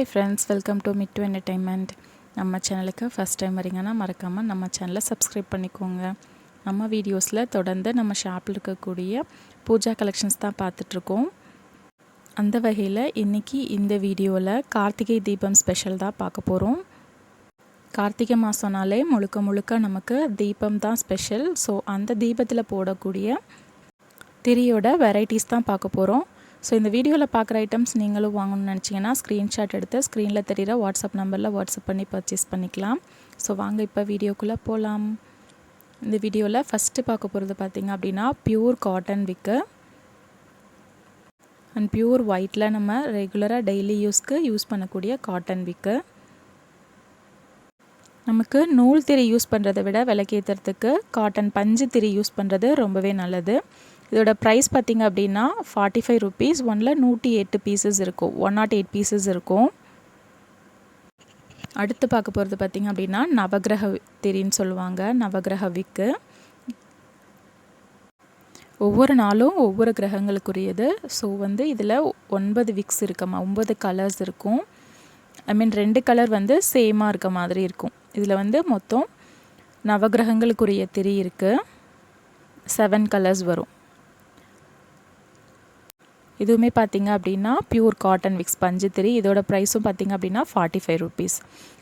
Hi friends, welcome to mid to entertainment. நம்ம சேனலுக்கு first time வரீங்கன்னா மறக்காமல் நம்ம சேனலை சப்ஸ்கிரைப் பண்ணிக்கோங்க. நம்ம வீடியோஸில் தொடர்ந்து நம்ம ஷாப்பில் இருக்கக்கூடிய பூஜா கலெக்ஷன்ஸ் தான் பார்த்துட்ருக்கோம். அந்த வகையில் இன்றைக்கி இந்த வீடியோவில் கார்த்திகை தீபம் ஸ்பெஷல் தான் பார்க்க போகிறோம். கார்த்திகை மாதம்னாலே முழுக்க முழுக்க நமக்கு தீபம் தான் ஸ்பெஷல். ஸோ அந்த தீபத்தில் போடக்கூடிய திரியோட வெரைட்டிஸ் தான் பார்க்க போகிறோம். ஸோ இந்த வீடியோவில் பார்க்குற ஐட்டம்ஸ் நீங்களும் வாங்கணும்னு நினச்சிங்கன்னா ஸ்க்ரீன்ஷாட் எடுத்து ஸ்க்ரீனில் தெரிகிற வாட்ஸ்அப் நம்பரில் வாட்ஸ்அப் பண்ணி பர்ச்சேஸ் பண்ணிக்கலாம். ஸோ வாங்க இப்போ வீடியோக்குள்ளே போகலாம். இந்த வீடியோவில் ஃபஸ்ட்டு பார்க்க போகிறது பார்த்திங்க அப்படின்னா பியூர் காட்டன் விக்கு அண்ட் பியூர் ஒயிட்டில் நம்ம ரெகுலராக டெய்லி யூஸ்க்கு யூஸ் பண்ணக்கூடிய காட்டன் விக்கு. நமக்கு நூல் திரி யூஸ் பண்ணுறதை விட விளக்கேற்றுறதுக்கு காட்டன் பஞ்சு திரி யூஸ் பண்ணுறது ரொம்பவே நல்லது. இதோட ப்ரைஸ் பார்த்திங்க அப்படின்னா 45 ருபீஸ். ஒன்றில் 108 பீசஸ் இருக்கும், 108 பீசஸ் இருக்கும். அடுத்து பார்க்க போகிறது பார்த்திங்க அப்படின்னா நவகிரக திரின்னு சொல்லுவாங்க, நவகிரக விக்கு. ஒவ்வொரு நாளும் ஒவ்வொரு கிரகங்களுக்குரியது. ஸோ இதில் 9 விக்ஸ் இருக்கமா, 9 கலர்ஸ் இருக்கும். ஐ மீன் 2 கலர் சேமாக இருக்க மாதிரி இருக்கும். இதில் மொத்தம் நவகிரகங்களுக்குரிய திரி இருக்குது. 7 கலர்ஸ் வரும். இதுவுமே பார்த்திங்க அப்படின்னா பியூர் காட்டன் விக்ஸ் பஞ்சு திரி. இதோட ப்ரைஸும் பார்த்திங்க அப்படின்னா 45 ருபீஸ்.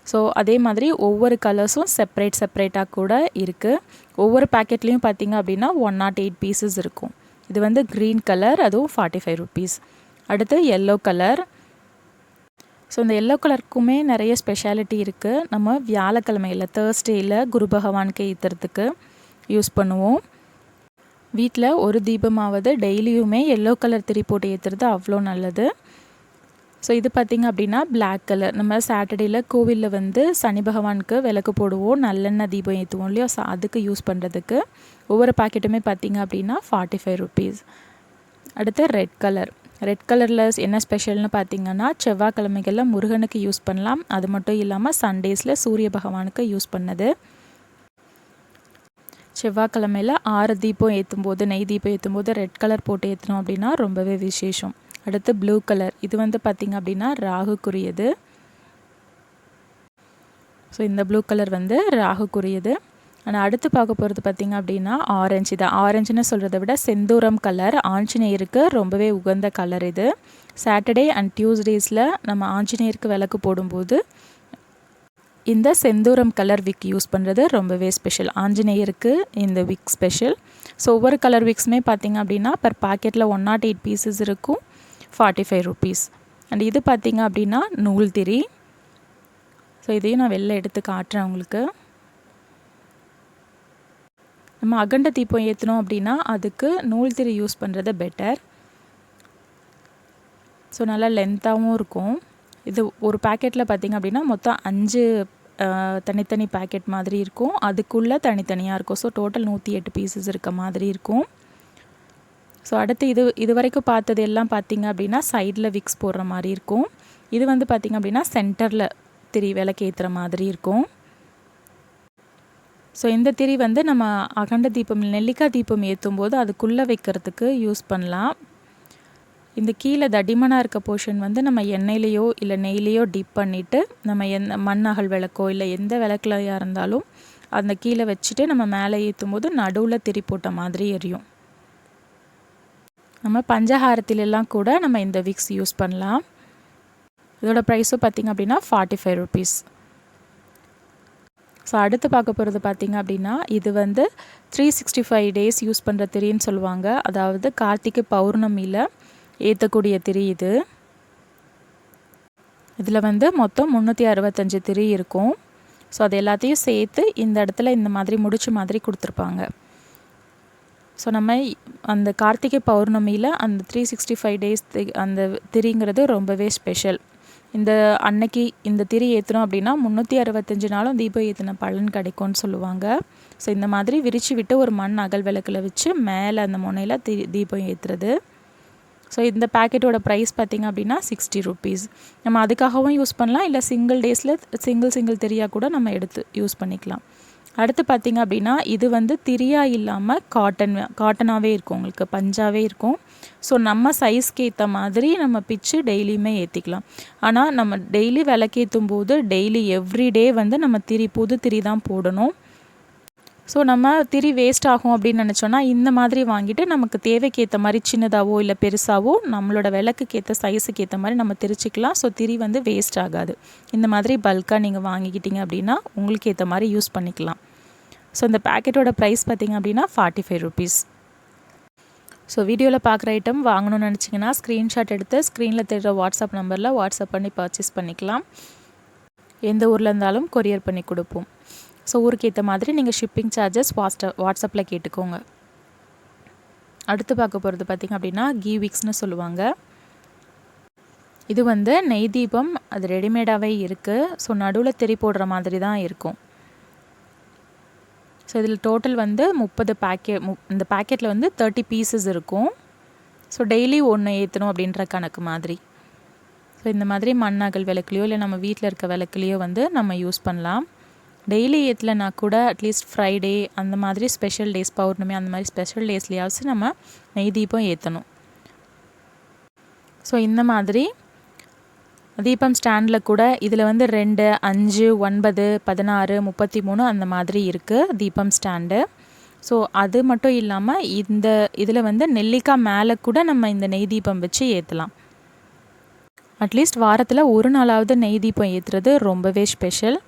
ஸோ அதே மாதிரி ஒவ்வொரு கலர்ஸும் செப்ரேட்டாக கூட இருக்குது. ஒவ்வொரு பேக்கெட்லேயும் பார்த்திங்க அப்படின்னா 108 பீசஸ் இருக்கும். இது க்ரீன் கலர், அதுவும் 45 ருபீஸ். அடுத்து எல்லோ கலர். ஸோ இந்த எல்லோ கலருக்குமே நிறைய ஸ்பெஷாலிட்டி இருக்குது. நம்ம வியாழக்கிழமையில் தேர்ஸ்டேயில் குரு பகவானுக்கு ஏற்றுறதுக்கு யூஸ் பண்ணுவோம். வீட்டில் ஒரு தீபமாவது டெய்லியுமே எல்லோ கலர் திரி போட்டு ஏற்றுறது அவ்வளோ நல்லது. ஸோ இது பார்த்திங்க அப்படின்னா பிளாக் கலர். நம்ம சாட்டர்டேயில் கோவிலில் சனி பகவானுக்கு விளக்கு போடுவோம், நல்லெண்ணெய் தீபம் ஏற்றுவோம் இல்லையா. ஸோ அதுக்கு யூஸ் பண்ணுறதுக்கு ஒவ்வொரு பாக்கெட்டுமே பார்த்திங்க அப்படின்னா 45 ருபீஸ். அடுத்து ரெட் கலர். ரெட் கலரில் என்ன ஸ்பெஷல்னு பார்த்திங்கன்னா செவ்வாய்க்கிழமைகளில் முருகனுக்கு யூஸ் பண்ணலாம். அது மட்டும் இல்லாமல் சண்டேஸில் சூரிய பகவானுக்கு யூஸ் பண்ணது. செவ்வாய்க்கிழமையில் 6 தீபம் ஏற்றும் போது, நெய் தீபம் ஏற்றும் போது ரெட் கலர் போட்டு ஏற்றினோம் அப்படின்னா ரொம்பவே விசேஷம். அடுத்து ப்ளூ கலர். இது பார்த்திங்க அப்படின்னா ராகுக்குரியது. ஸோ இந்த ப்ளூ கலர் ராகுக்குரியது. ஆனால் அடுத்து பார்க்க போகிறது பார்த்திங்க அப்படின்னா ஆரஞ்சு. இது ஆரஞ்சுன்னு சொல்கிறத விட செந்தூரம் கலர். ஆஞ்சநேயருக்கு ரொம்பவே உகந்த கலர் இது. சாட்டர்டே அண்ட் டியூஸ்டேஸில் நம்ம ஆஞ்சநேயருக்கு விளக்கு போடும்போது இந்த செந்தூரம் கலர் விக் யூஸ் பண்ணுறது ரொம்பவே ஸ்பெஷல். ஆஞ்சநேயருக்கு இந்த விக் ஸ்பெஷல். ஸோ ஒவ்வொரு கலர் விக்ஸுமே பார்த்திங்க அப்படின்னா பர் பாக்கெட்டில் 108 பீசஸ் இருக்கும், 45 ருபீஸ். அண்ட் இது பார்த்திங்க அப்படின்னா நூல் திரி. ஸோ இதையும் நான் வெளில எடுத்து காட்டுறேன் உங்களுக்கு. நம்ம அகண்ட தீபம் ஏற்றினோம் அப்படின்னா அதுக்கு நூல் திரி யூஸ் பண்ணுறது பெட்டர். ஸோ நல்லா லென்த்தாகவும் இருக்கும். இது ஒரு பேக்கெட்டில் பார்த்திங்க அப்படின்னா மொத்தம் 5 தனித்தனி பேக்கெட் மாதிரி இருக்கும். அதுக்குள்ளே தனித்தனியாக இருக்கும். ஸோ டோட்டல் 108 பீசஸ் இருக்க மாதிரி இருக்கும். ஸோ அடுத்து இது வரைக்கும் பார்த்தது எல்லாம் பார்த்திங்க அப்படின்னா சைடில் விக்ஸ் போடுற மாதிரி இருக்கும். இது பார்த்திங்க அப்படின்னா சென்டரில் திரி விளக்கு ஏற்றுற மாதிரி இருக்கும். ஸோ இந்த திரி நம்ம அகண்ட தீபம், நெல்லிக்காய் தீபம் ஏற்றும் போது அதுக்குள்ளே வைக்கிறதுக்கு யூஸ் பண்ணலாம். இந்த கீழே தடிமனாக இருக்க போர்ஷன் நம்ம எண்ணெயிலையோ இல்லை நெய்லேயோ டிப் பண்ணிவிட்டு நம்ம மண் அகல் விளக்கோ இல்லை எந்த விளக்குலையாக இருந்தாலும் அந்த கீழே வச்சுட்டு நம்ம மேலே ஏற்றும் போது நடுவில் திரி போட்ட மாதிரி எரியும். நம்ம பஞ்சஹாரத்திலெல்லாம் கூட நம்ம இந்த விக்ஸ் யூஸ் பண்ணலாம். இதோட ப்ரைஸும் பார்த்திங்க அப்படின்னா 45 ருபீஸ். ஸோ அடுத்து பார்க்க போகிறது பார்த்திங்க அப்படின்னா இது 365 டேஸ் யூஸ் பண்ணுற திரின்னு சொல்லுவாங்க. அதாவது கார்த்திகை பௌர்ணமியில் ஏற்றக்கூடிய திரி இது. இதில் மொத்தம் 365 திரி இருக்கும். ஸோ அது எல்லாத்தையும் சேர்த்து இந்த இடத்துல இந்த மாதிரி முடிச்சு மாதிரி கொடுத்துருப்பாங்க. ஸோ நம்ம அந்த கார்த்திகை பௌர்ணமியில் அந்த 365 டேஸ் அந்த திரிங்கிறது ரொம்பவே ஸ்பெஷல். இந்த அன்னைக்கு இந்த திரி ஏற்றினோம் அப்படின்னா 365 நாளும் தீபம் ஏற்றின பலன் கிடைக்கும்னு சொல்லுவாங்க. ஸோ இந்த மாதிரி விரித்து விட்டு ஒரு மண் அகல் விளக்கில் வச்சு மேலே அந்த முனையில் தீபம் ஏற்றுறது. ஸோ இந்த பேக்கெட்டோட ப்ரைஸ் பார்த்திங்க அப்படின்னா 60 ருபீஸ். நம்ம அதுக்காகவும் யூஸ் பண்ணலாம், இல்லை சிங்கிள் டேஸில் சிங்கிள் திரியாக கூட நம்ம எடுத்து யூஸ் பண்ணிக்கலாம். அடுத்து பார்த்திங்க அப்படின்னா இது வந்து திரியாக இல்லாமல் காட்டனாகவே இருக்கும், உங்களுக்கு பஞ்சாகவே இருக்கும். ஸோ நம்ம சைஸ்க்கு ஏற்ற மாதிரி நம்ம பிச்சு டெய்லியுமே ஏற்றிக்கலாம். ஆனால் நம்ம டெய்லி விளக்கேற்றும் போது டெய்லி எவ்ரிடே வந்து நம்ம புது திரி தான் போடணும். ஸோ நம்ம திரி வேஸ்ட் ஆகும் அப்படின்னு நினச்சோன்னா இந்த மாதிரி வாங்கிட்டு நமக்கு தேவைக்கு ஏற்ற மாதிரி சின்னதாகவோ இல்லை பெருசாகவோ நம்மளோட விளக்குக்கு ஏற்ற சைஸுக்கு ஏற்ற மாதிரி நம்ம திரிச்சிக்கலாம். ஸோ திரி வந்து வேஸ்ட் ஆகாது. இந்த மாதிரி பல்காக நீங்கள் வாங்கிக்கிட்டீங்க அப்படின்னா உங்களுக்கு ஏற்ற மாதிரி யூஸ் பண்ணிக்கலாம். ஸோ இந்த பேக்கெட்டோட ப்ரைஸ் பார்த்திங்க அப்படின்னா 45 rupees. ஸோ வீடியோவில் பார்க்குற ஐட்டம் வாங்கணும்னு நினச்சிங்கன்னா ஸ்க்ரீன்ஷாட் எடுத்து ஸ்க்ரீனில் தெரிகிற வாட்ஸ்அப் நம்பரில் வாட்ஸ்அப் பண்ணி பர்ச்சேஸ் பண்ணிக்கலாம். எந்த ஊரில் இருந்தாலும் கொரியர் பண்ணி கொடுப்போம். ஸோ ஊருக்கு ஏற்ற மாதிரி நீங்கள் ஷிப்பிங் சார்ஜஸ் வாட்ஸ்அப்பில் கேட்டுக்கோங்க. அடுத்து பார்க்க போகிறது பார்த்திங்க அப்படின்னா கீ விக்ஸ்னு சொல்லுவாங்க. இது வந்து நெய் தீபம், அது ரெடிமேடாகவே இருக்குது. ஸோ நடுவில் திரி போடுற மாதிரி தான் இருக்கும். ஸோ இதில் டோட்டல் வந்து 30 பேக்கெட், இந்த பேக்கெட்டில் வந்து 30 பீசஸ் இருக்கும். ஸோ டெய்லி ஒன்று ஏற்றணும் அப்படின்ற கணக்கு மாதிரி. ஸோ இந்த மாதிரி மண்ணாகல் விளக்குலையோ இல்லை நம்ம வீட்டில் இருக்க விளக்குலையோ வந்து நம்ம யூஸ் பண்ணலாம். டெய்லி ஏற்றலைனா கூட அட்லீஸ்ட் ஃப்ரைடே அந்த மாதிரி ஸ்பெஷல் டேஸ், பௌர்ணமி அந்த மாதிரி ஸ்பெஷல் டேஸ்லையாவது நம்ம நெய் தீபம் ஏற்றணும். ஸோ இந்த மாதிரி தீபம் ஸ்டாண்டில் கூட இதில் வந்து 2, 5, 9, 16, 33 அந்த மாதிரி இருக்குது தீபம் ஸ்டாண்டு. ஸோ அது மட்டும் இல்லாமல் இதில் வந்து நெல்லிக்காய் மேலே கூட நம்ம இந்த நெய் தீபம் வச்சு ஏற்றலாம். அட்லீஸ்ட் வாரத்தில் ஒரு நாளாவது நெய் தீபம் ஏற்றுறது ரொம்பவே ஸ்பெஷல்.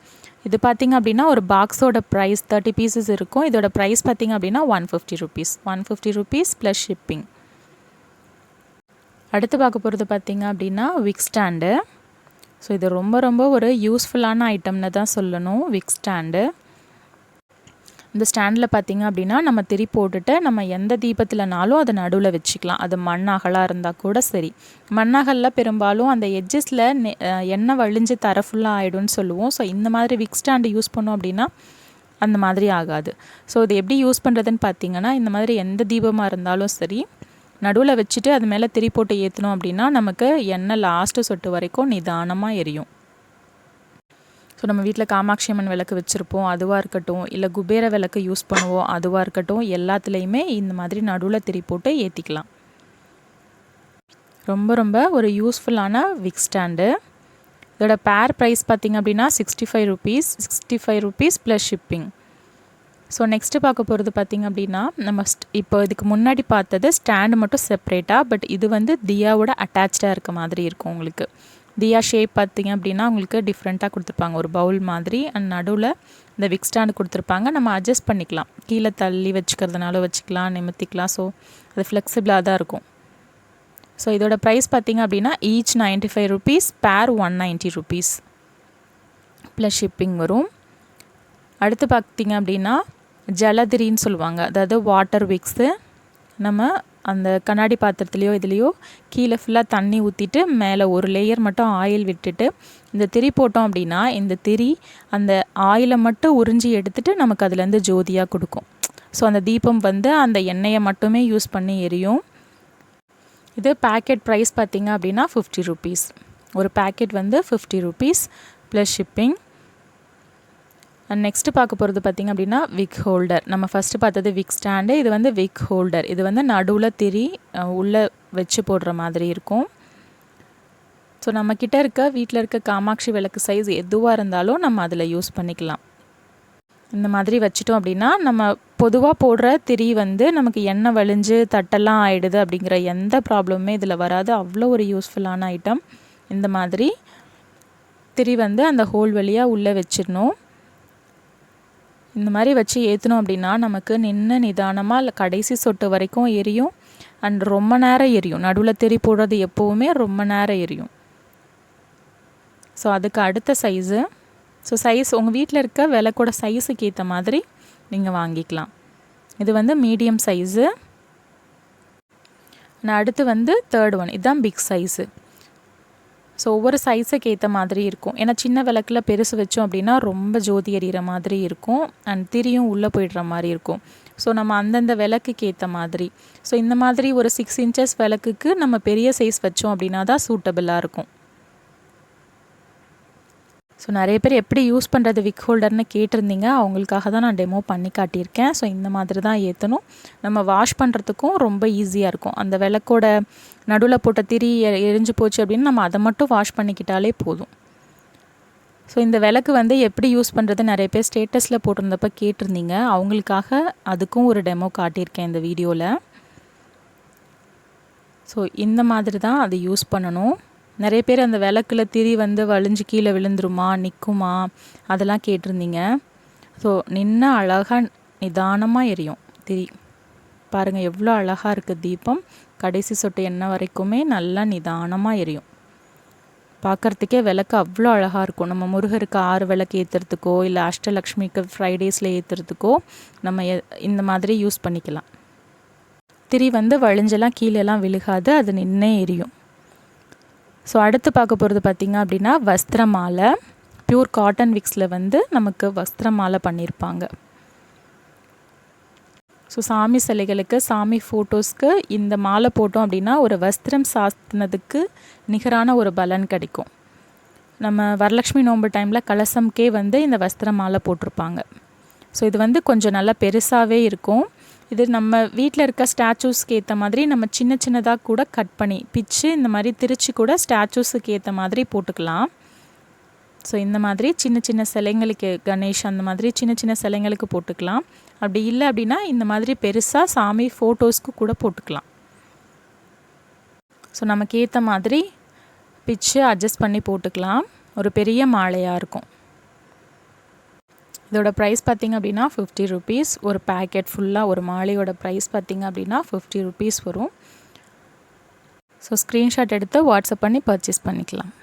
இது பார்த்திங்க அப்படின்னா ஒரு பாக்ஸோட ப்ரைஸ் 30 பீசஸ் இருக்கும். இதோட ப்ரைஸ் பார்த்திங்க அப்படின்னா 150 rupees. 150 rupees plus shipping. அடுத்து பார்க்க போகிறது பார்த்திங்க அப்படின்னா விக் ஸ்டாண்டு. ஸோ இது ரொம்ப ரொம்ப ஒரு யூஸ்ஃபுல்லான ஐட்டம்னு தான் சொல்லணும். விக் ஸ்டாண்டு. இந்த ஸ்டாண்டில் பார்த்திங்க அப்படின்னா நம்ம திரி போட்டுட்டு நம்ம எந்த தீபத்தில்னாலும் அதை நடுவில் வச்சுக்கலாம். அது மண்ணாகலாக இருந்தால் கூட சரி. மண்ணாகலில் பெரும்பாலும் அந்த எட்ஜஸில் எண்ணெய் வழிஞ்சு தர ஃபுல்லாக ஆகிடும்னு சொல்லுவோம். ஸோ இந்த மாதிரி விக் ஸ்டாண்டு யூஸ் பண்ணோம் அப்படின்னா அந்த மாதிரி ஆகாது. ஸோ இது எப்படி யூஸ் பண்ணுறதுன்னு பார்த்திங்கன்னா இந்த மாதிரி எந்த தீபமாக இருந்தாலும் சரி நடுவில் வச்சுட்டு அது மேலே திரி போட்டு ஏற்றணும் அப்படின்னா நமக்கு எண்ணெய் லாஸ்ட்டு சொட்டு வரைக்கும் நிதானமாக எரியும். ஸோ நம்ம வீட்டில் காமாட்சி அம்மன் விளக்கு வச்சுருப்போம், அதுவாக இருக்கட்டும், இல்லை குபேர விளக்கு யூஸ் பண்ணுவோம், அதுவாக இருக்கட்டும், எல்லாத்துலேயுமே இந்த மாதிரி நடுவில் திரி போட்டு ஏற்றிக்கலாம். ரொம்ப ரொம்ப ஒரு யூஸ்ஃபுல்லான விக் ஸ்டாண்டு. இதோட பேர் ப்ரைஸ் பார்த்திங்க அப்படின்னா 65 rupees. 65 rupees plus shipping. So next பார்க்க போகிறது பார்த்திங்க அப்படின்னா நம்ம இப்போ இதுக்கு முன்னாடி பார்த்தது ஸ்டாண்டு மட்டும் செப்ரேட்டாக, பட் இது வந்து தியாவோட அட்டாச்சாக இருக்க மாதிரி இருக்கும். உங்களுக்கு தியா ஷேப் பார்த்திங்க அப்படின்னா உங்களுக்கு டிஃப்ரெண்ட்டாக கொடுத்துருப்பாங்க. ஒரு பவுல் மாதிரி அண்ட் நடுவில் இந்த விக் ஸ்டாண்டு கொடுத்துருப்பாங்க. நம்ம அட்ஜஸ்ட் பண்ணிக்கலாம், கீழே தள்ளி வச்சுக்கிறதுனால வச்சுக்கலாம், நிமித்திக்கலாம். ஸோ அது ஃப்ளெக்சிபிளாக தான் இருக்கும். ஸோ இதோட ப்ரைஸ் பார்த்திங்க அப்படின்னா ஈச் 95 rupees, பேர் 190 rupees ப்ளஸ் ஷிப்பிங் வரும். அடுத்து பார்த்திங்க அப்படின்னா ஜலதிரின்னு சொல்லுவாங்க. அதாவது வாட்டர் விக்ஸு. நம்ம அந்த கண்ணாடி பாத்திரத்துலேயோ இதுலேயோ கீழே ஃபுல்லாக தண்ணி ஊற்றிட்டு மேலே ஒரு லேயர் மட்டும் ஆயில் விட்டுட்டு இந்த திரி போட்டோம் அப்படின்னா இந்த திரி அந்த ஆயிலை மட்டும் உறிஞ்சி எடுத்துகிட்டு நமக்கு அதுலேருந்து ஜோதியாக கொடுக்கும். ஸோ அந்த தீபம் வந்து அந்த எண்ணெயை மட்டுமே யூஸ் பண்ணி எரியும். இது பேக்கெட் ப்ரைஸ் பார்த்திங்க அப்படின்னா 50 rupees. ஒரு பேக்கெட் வந்து 50 rupees plus shipping. And next பார்க்க போகிறது பார்த்திங்க அப்படின்னா விக் ஹோல்டர். நம்ம ஃபஸ்ட்டு பார்த்தது விக் ஸ்டாண்டு, இது வந்து விக் ஹோல்டர். இது வந்து நடுவில் திரி உள்ளே வச்சு போடுற மாதிரி இருக்கும். ஸோ நம்மக்கிட்ட இருக்க வீட்டில் இருக்க காமாட்சி விளக்கு சைஸ் எதுவாக இருந்தாலும் நம்ம அதில் யூஸ் பண்ணிக்கலாம். இந்த மாதிரி வச்சிட்டோம் அப்படின்னா நம்ம பொதுவாக போடுற திரி வந்து நமக்கு எண்ணெய் வழிஞ்சு தட்டெல்லாம் ஆகிடுது அப்படிங்கிற எந்த ப்ராப்ளமுமே இதில் வராது. அவ்வளோ ஒரு யூஸ்ஃபுல்லான ஐட்டம். இந்த மாதிரி திரி வந்து அந்த ஹோல் வழியாக உள்ளே வச்சிடணும். இந்த மாதிரி வச்சு ஏற்றணும் அப்படின்னா நமக்கு நின்று நிதானமாக கடைசி சொட்டு வரைக்கும் எரியும். அண்ட் ரொம்ப நேரம் எரியும். நடுவில் திரி போடுறது எப்போவுமே ரொம்ப நேரம் எரியும். ஸோ அதுக்கு அடுத்த சைஸு. ஸோ சைஸ் உங்கள் வீட்டில் இருக்க விளக்கோட சைஸுக்கு ஏற்ற மாதிரி நீங்கள் வாங்கிக்கலாம். இது வந்து மீடியம் சைஸு. நான் அடுத்து வந்து தேர்ட் ஒன், இதுதான் பிக் சைஸு. ஸோ ஒவ்வொரு சைஸுக்கு ஏற்ற மாதிரி இருக்கும். ஏன்னா சின்ன விளக்கில் பெருசு வச்சோம் அப்படின்னா ரொம்ப ஜோதி எறிகிற மாதிரி இருக்கும் அண்ட் திரியும் உள்ளே போயிடுற மாதிரி இருக்கும். ஸோ நம்ம அந்தந்த விளக்குக்கு ஏற்ற மாதிரி. ஸோ இந்த மாதிரி ஒரு 6 inches விளக்குக்கு நம்ம பெரிய சைஸ் வச்சோம் அப்படின்னா தான் சூட்டபிளாக இருக்கும். ஸோ நிறைய பேர் எப்படி யூஸ் பண்ணுறது விக் ஹோல்டர்னு கேட்டிருந்தீங்க. அவங்களுக்காக தான் நான் டெமோ பண்ணி காட்டியிருக்கேன். ஸோ இந்த மாதிரி தான் ஏற்றணும். நம்ம வாஷ் பண்ணுறதுக்கும் ரொம்ப ஈஸியாக இருக்கும். அந்த விளக்கோட நடுவில் போட்ட திரி எரிஞ்சு போச்சு அப்படின்னு நம்ம அதை மட்டும் வாஷ் பண்ணிக்கிட்டாலே போதும். ஸோ இந்த விளக்கு வந்து எப்படி யூஸ் பண்ணுறது நிறைய பேர் ஸ்டேட்டஸில் போட்டிருந்தப்போ கேட்டிருந்தீங்க. அவங்களுக்காக அதுக்கும் ஒரு டெமோ காட்டியிருக்கேன் இந்த வீடியோவில். ஸோ இந்த மாதிரி தான் அது யூஸ் பண்ணணும். நிறைய பேர் அந்த விளக்குல திரி வந்து வலிஞ்சு கீழே விழுந்துருமா, நிற்குமா, அதெல்லாம் கேட்டிருந்தீங்க. ஸோ நின்று அழகாக நிதானமாக எரியும் திரி. பாருங்கள் எவ்வளோ அழகாக இருக்குது தீபம். கடைசி சொட்டு எண்ணெய் வரைக்குமே நல்லா நிதானமாக எரியும். பார்க்குறதுக்கே விளக்கு அவ்வளோ அழகாக இருக்கும். நம்ம முருகருக்கு 6 விளக்கு ஏற்றுறதுக்கோ இல்லை அஷ்டலக்ஷ்மிக்கு ஃப்ரைடேஸில் ஏற்றுறதுக்கோ நம்ம இந்த மாதிரி யூஸ் பண்ணிக்கலாம். திரி வந்து வழிஞ்செல்லாம் கீழெல்லாம் விழுகாது, அது நின்னே எரியும். ஸோ அடுத்து பார்க்க போகிறது பார்த்திங்க அப்படின்னா வஸ்திர மாலை. பியூர் காட்டன் விக்ஸில் வந்து நமக்கு வஸ்திர மாலை பண்ணியிருப்பாங்க. ஸோ சாமி சிலைகளுக்கு சாமி ஃபோட்டோஸ்க்கு இந்த மாலை போட்டோம் அப்படின்னா ஒரு வஸ்திரம் சாத்தினதுக்கு நிகரான ஒரு பலன் கிடைக்கும். நம்ம வரலட்சுமி நோன்பு டைமில் கலசம்கே வந்து இந்த வஸ்திர மாலை போட்டிருப்பாங்க. ஸோ இது வந்து கொஞ்சம் நல்லா பெருசாகவே இருக்கும். இது நம்ம வீட்டில் இருக்க ஸ்டாச்சூஸ்க்கு ஏற்ற மாதிரி நம்ம சின்ன சின்னதாக கூட கட் பண்ணி பிச்சு இந்த மாதிரி திரிச்சு கூட ஸ்டாச்சூஸுக்கு ஏற்ற மாதிரி போட்டுக்கலாம். ஸோ இந்த மாதிரி சின்ன சின்ன சிலைங்களுக்கு கணேஷ் அந்த மாதிரி சின்ன சின்ன சிலைங்களுக்கு போட்டுக்கலாம். அப்படி இல்லை அப்படின்னா இந்த மாதிரி பெருசாக சாமி ஃபோட்டோஸ்க்கு கூட போட்டுக்கலாம். ஸோ நமக்கு ஏற்ற மாதிரி பிச்சு அட்ஜஸ்ட் பண்ணி போட்டுக்கலாம். ஒரு பெரிய மாலையாக இருக்கும். இதோட ப்ரைஸ் பார்த்திங்க அப்படின்னா 50 rupees. ஒரு பேக்கெட் ஃபுல்லாக ஒரு மாலையோட ப்ரைஸ் பார்த்திங்க அப்படின்னா 50 rupees வரும். ஸோ ஸ்க்ரீன்ஷாட் எடுத்து வாட்ஸ்அப் பண்ணி பர்ச்சேஸ் பண்ணிக்கலாம்.